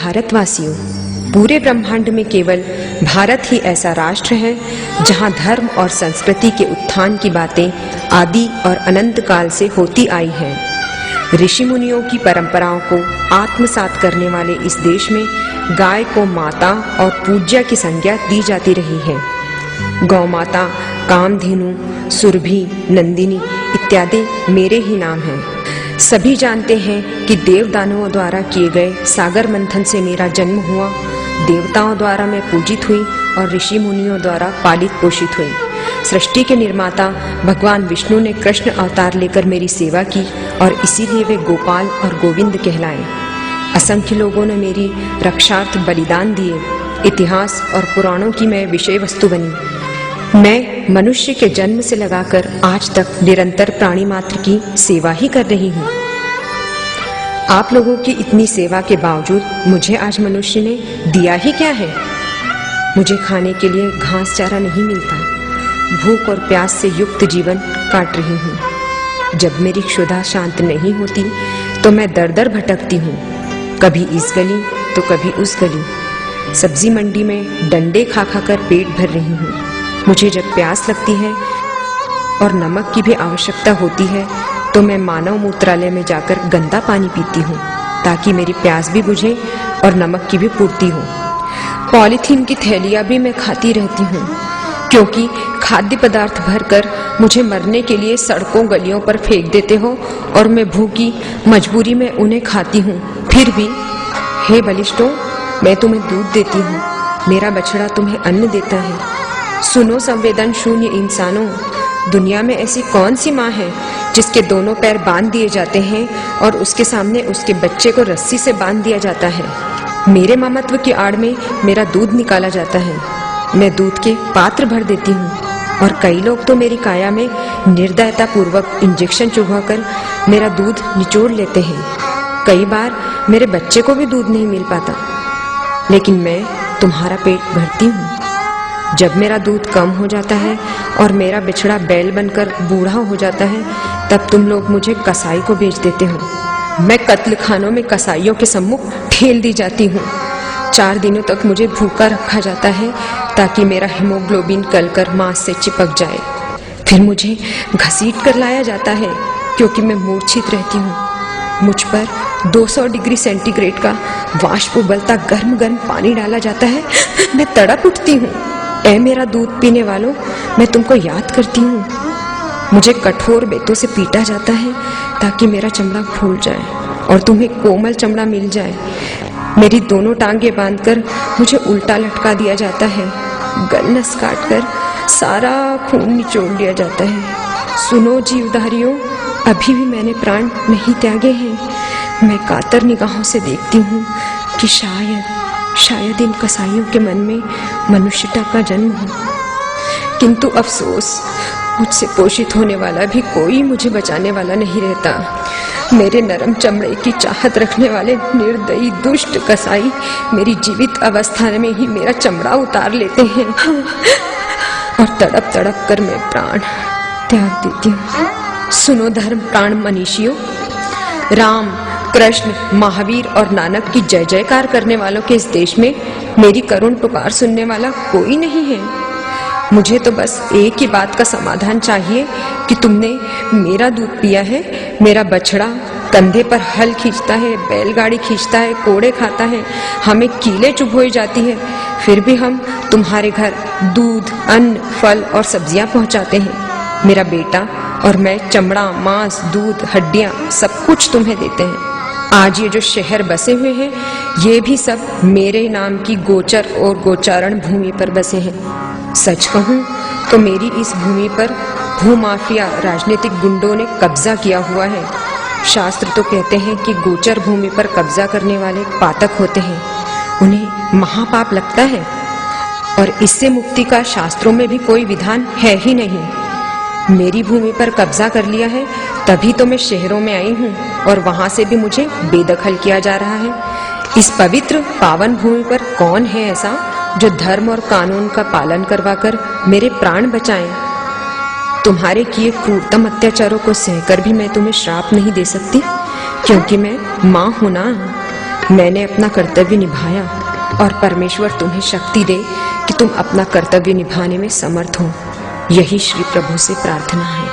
भारतवासियों, पूरे ब्रह्मांड में केवल भारत ही ऐसा राष्ट्र है जहां धर्म और संस्कृति के उत्थान की बातें आदि और अनंत काल से होती आई हैं। ऋषि मुनियों की परंपराओं को आत्मसात करने वाले इस देश में गाय को माता और पूज्या की संज्ञा दी जाती रही है। गौ माता, कामधेनु, सुरभि, नंदिनी इत्यादि मेरे ही नाम हैं। सभी जानते हैं कि देव दानवों द्वारा किए गए सागर मंथन से मेरा जन्म हुआ, देवताओं द्वारा मैं पूजित हुई और ऋषि मुनियों द्वारा पालित पोषित हुई। सृष्टि के निर्माता भगवान विष्णु ने कृष्ण अवतार लेकर मेरी सेवा की और इसीलिए वे गोपाल और गोविंद कहलाए। असंख्य लोगों ने मेरी रक्षार्थ बलिदान दिए। इतिहास और पुराणों की मैं विषय वस्तु बनी। मैं मनुष्य के जन्म से लगाकर आज तक निरंतर प्राणी मात्र की सेवा ही कर रही हूँ। आप लोगों की इतनी सेवा के बावजूद मुझे आज मनुष्य ने दिया ही क्या है? मुझे खाने के लिए घास चारा नहीं मिलता। भूख और प्यास से युक्त जीवन काट रही हूँ। जब मेरी क्षुधा शांत नहीं होती तो मैं दर दर भटकती हूँ, कभी इस गली तो कभी उस गली। सब्जी मंडी में डंडे खा खा कर पेट भर रही हूँ। मुझे जब प्यास लगती है और नमक की भी आवश्यकता होती है तो मैं मानव मूत्रालय में जाकर गंदा पानी पीती हूँ ताकि मेरी प्यास भी बुझे और नमक की भी पूर्ति हो। पॉलीथीन की थैलियाँ भी मैं खाती रहती हूँ क्योंकि खाद्य पदार्थ भरकर मुझे मरने के लिए सड़कों गलियों पर फेंक देते हो और मैं भूखी मजबूरी में उन्हें खाती हूँ। फिर भी हे बलिष्ठों, मैं तुम्हें दूध देती हूँ, मेरा बछड़ा तुम्हें अन्न देता है। सुनो संवेदन शून्य इंसानों, दुनिया में ऐसी कौन सी माँ है जिसके दोनों पैर बांध दिए जाते हैं और उसके सामने उसके बच्चे को रस्सी से बांध दिया जाता है। मेरे ममत्व की आड़ में मेरा दूध निकाला जाता है। मैं दूध के पात्र भर देती हूँ और कई लोग तो मेरी काया में निर्दयता पूर्वक इंजेक्शन चुभवाकर मेरा दूध निचोड़ लेते हैं। कई बार मेरे बच्चे को भी दूध नहीं मिल पाता, लेकिन मैं तुम्हारा पेट भरती हूँ। जब मेरा दूध कम हो जाता है और मेरा बिछड़ा बैल बनकर बूढ़ा हो जाता है तब तुम लोग मुझे कसाई को बेच देते हो। मैं कत्ल खानों में कसाईयों के सम्मुख ठेल दी जाती हूँ। 4 दिनों तक मुझे भूखा रखा जाता है ताकि मेरा हीमोग्लोबिन गलकर मांस से चिपक जाए। फिर मुझे घसीट कर लाया जाता है क्योंकि मैं मूर्छित रहती हूँ। मुझ पर 200 डिग्री सेंटीग्रेड का वाष्प उबलता गर्म गर्म पानी डाला जाता है। मैं तड़प उठती हूँ। ऐ मेरा दूध पीने वालों, मैं तुमको याद करती हूँ। मुझे कठोर बेतों से पीटा जाता है ताकि मेरा चमड़ा फूल जाए और तुम्हें कोमल चमड़ा मिल जाए। मेरी दोनों टांगे बांधकर मुझे उल्टा लटका दिया जाता है। गलनस काटकर सारा खून निचोड़ लिया जाता है। सुनो जीवधारियों, अभी भी मैंने प्राण नहीं त्यागे हैं। मैं कातर निगाहों से देखती हूँ कि शायद इन कसाईयों के मन में मनुष्यता का जन्म हो, किंतु अफसोस मुझसे पोषित होने वाला भी कोई मुझे बचाने वाला नहीं रहता। मेरे नरम चमड़े की चाहत रखने वाले निर्दयी दुष्ट कसाई मेरी जीवित अवस्था में ही मेरा चमड़ा उतार लेते हैं और तड़प तड़प कर मैं प्राण त्याग देती हूँ। सुनो धर्म प्राण मनीषियों, राम, कृष्ण, महावीर और नानक की जय जयकार करने वालों के इस देश में मेरी करुण पुकार सुनने वाला कोई नहीं है। मुझे तो बस एक ही बात का समाधान चाहिए कि तुमने मेरा दूध पिया है। मेरा बछड़ा कंधे पर हल खींचता है, बैलगाड़ी खींचता है, कोड़े खाता है, हमें कीले चुभोई जाती है, फिर भी हम तुम्हारे घर दूध, अन्न, फल और सब्जियां पहुंचाते हैं। मेरा बेटा और मैं चमड़ा, मांस, दूध, हड्डियां सब कुछ तुम्हें देते हैं। आज ये जो शहर बसे हुए हैं ये भी सब मेरे नाम की गोचर और गोचारण भूमि पर बसे हैं। सच कहूँ तो मेरी इस भूमि पर भूमाफिया राजनीतिक गुंडों ने कब्जा किया हुआ है। शास्त्र तो कहते हैं कि गोचर भूमि पर कब्जा करने वाले पातक होते हैं, उन्हें महापाप लगता है और इससे मुक्ति का शास्त्रों में भी कोई विधान है ही नहीं। मेरी भूमि पर कब्जा कर लिया है तभी तो मैं शहरों में आई हूँ और वहां से भी मुझे बेदखल किया जा रहा है। इस पवित्र पावन भूमि पर कौन है ऐसा जो धर्म और कानून का पालन करवाकर मेरे प्राण बचाएं? तुम्हारे किए क्रूरतम अत्याचारों को सहकर भी मैं तुम्हें श्राप नहीं दे सकती क्योंकि मैं माँ हूं ना। मैंने अपना कर्तव्य निभाया और परमेश्वर तुम्हें शक्ति दे कि तुम अपना कर्तव्य निभाने में समर्थ हो। यही श्री प्रभु से प्रार्थना है।